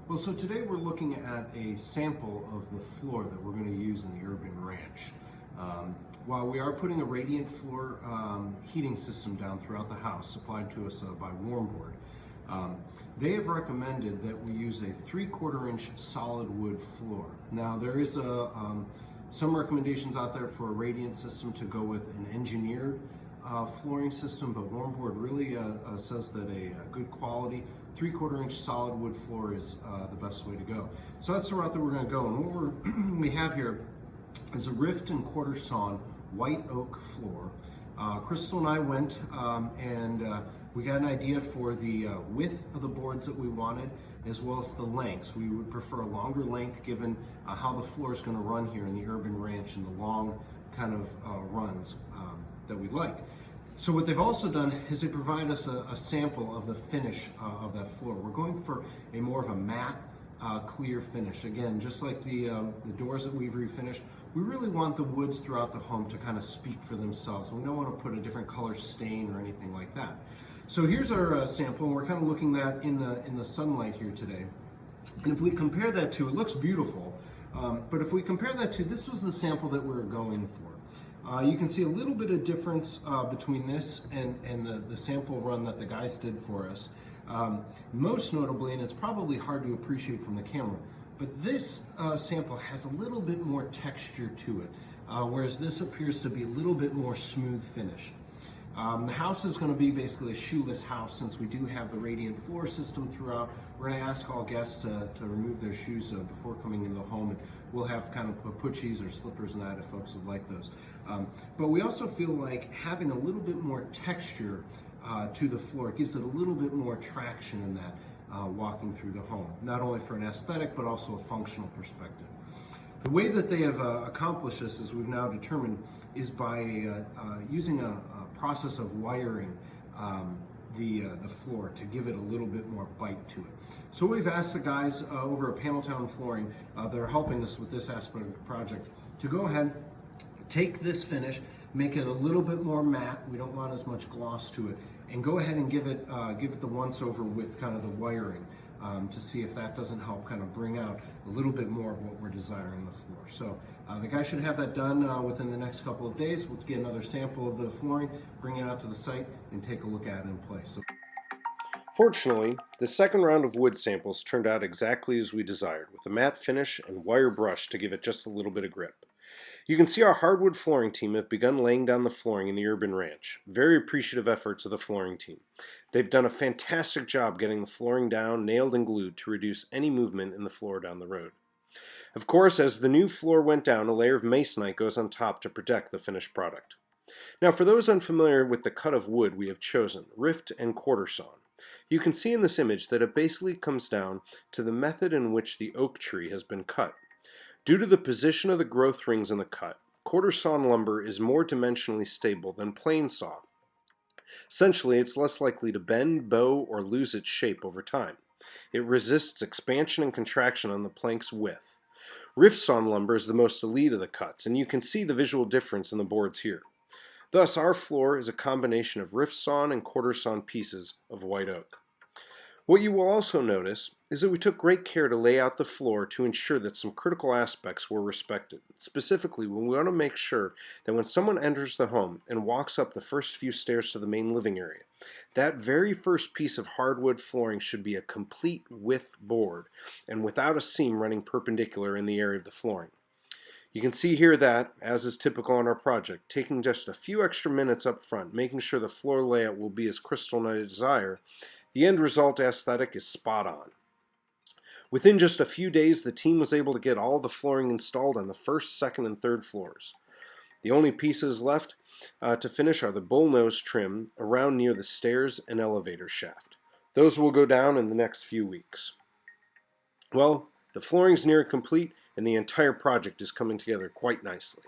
Well, so today we're looking at a sample of the floor that we're going to use in the UrbanRanch. While we are putting a radiant floor heating system down throughout the house, supplied to us by Warmboard, they have recommended that we use a 3/4 inch solid wood floor. Now, there is some recommendations out there for a radiant system to go with an engineered flooring system, but Warmboard really says that a good quality 3/4 inch solid wood floor is the best way to go. So that's the route that we're going to go. And what we have here is a rift and quarter sawn white oak floor. Crystal and I went and we got an idea for the width of the boards that we wanted, as well as the lengths. We would prefer a longer length given how the floor is going to run here in the UrbanRanch and the long kind of runs that we like. So what they've also done is they provide us a sample of the finish of that floor. We're going for a more of a matte, clear finish. Again, just like the doors that we've refinished, we really want the woods throughout the home to kind of speak for themselves. We don't want to put a different color stain or anything like that. So here's our sample, and we're kind of looking at in the sunlight here today. And if we compare that to, it looks beautiful, but if we compare that to, this was the sample that we were going for. You can see a little bit of difference between this and the sample run that the guys did for us. Most notably, and it's probably hard to appreciate from the camera, but this sample has a little bit more texture to it, whereas this appears to be a little bit more smooth finish. The house is going to be basically a shoeless house since we do have the radiant floor system throughout. We're going to ask all guests to remove their shoes before coming into the home, and we'll have kind of putchies or slippers and that if folks would like those. But we also feel like having a little bit more texture to the floor, it gives it a little bit more traction in that walking through the home, not only for an aesthetic but also a functional perspective. The way that they have accomplished this, as we've now determined, is by using a process of wiring the floor to give it a little bit more bite to it. So we've asked the guys over at Paneltown Flooring that are helping us with this aspect of the project to go ahead, take this finish, make it a little bit more matte. We don't want as much gloss to it, and go ahead and give it the once over with kind of the wiring to see if that doesn't help kind of bring out a little bit more of what we're desiring on the floor. So the guys should have that done within the next couple of days. We'll get another sample of the flooring, bring it out to the site, and take a look at it in place. So fortunately, the second round of wood samples turned out exactly as we desired, with a matte finish and wire brush to give it just a little bit of grip. You can see our hardwood flooring team have begun laying down the flooring in the UrbanRanch. Very appreciative efforts of the flooring team. They've done a fantastic job getting the flooring down, nailed and glued to reduce any movement in the floor down the road. Of course, as the new floor went down, a layer of masonite goes on top to protect the finished product. Now, for those unfamiliar with the cut of wood we have chosen, rift and quarter sawn, you can see in this image that it basically comes down to the method in which the oak tree has been cut. Due to the position of the growth rings in the cut, quarter sawn lumber is more dimensionally stable than plain saw. Essentially, it's less likely to bend, bow, or lose its shape over time. It resists expansion and contraction on the plank's width. Rift sawn lumber is the most elite of the cuts, and you can see the visual difference in the boards here. Thus, our floor is a combination of rift sawn and quarter sawn pieces of white oak. What you will also notice is that we took great care to lay out the floor to ensure that some critical aspects were respected. Specifically, we want to make sure that when someone enters the home and walks up the first few stairs to the main living area, that very first piece of hardwood flooring should be a complete width board and without a seam running perpendicular in the area of the flooring. You can see here that, as is typical on our project, taking just a few extra minutes up front, making sure the floor layout will be as Crystal and I desire, the end result aesthetic is spot on. Within just a few days, the team was able to get all the flooring installed on the first, second, and third floors. The only pieces left to finish are the bullnose trim around near the stairs and elevator shaft. Those will go down in the next few weeks. Well, the flooring's near complete, and the entire project is coming together quite nicely.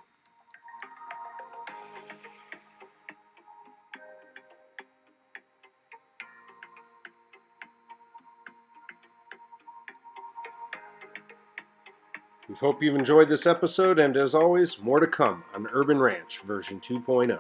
We hope you've enjoyed this episode, and as always, more to come on UrbanRanch version 2.0.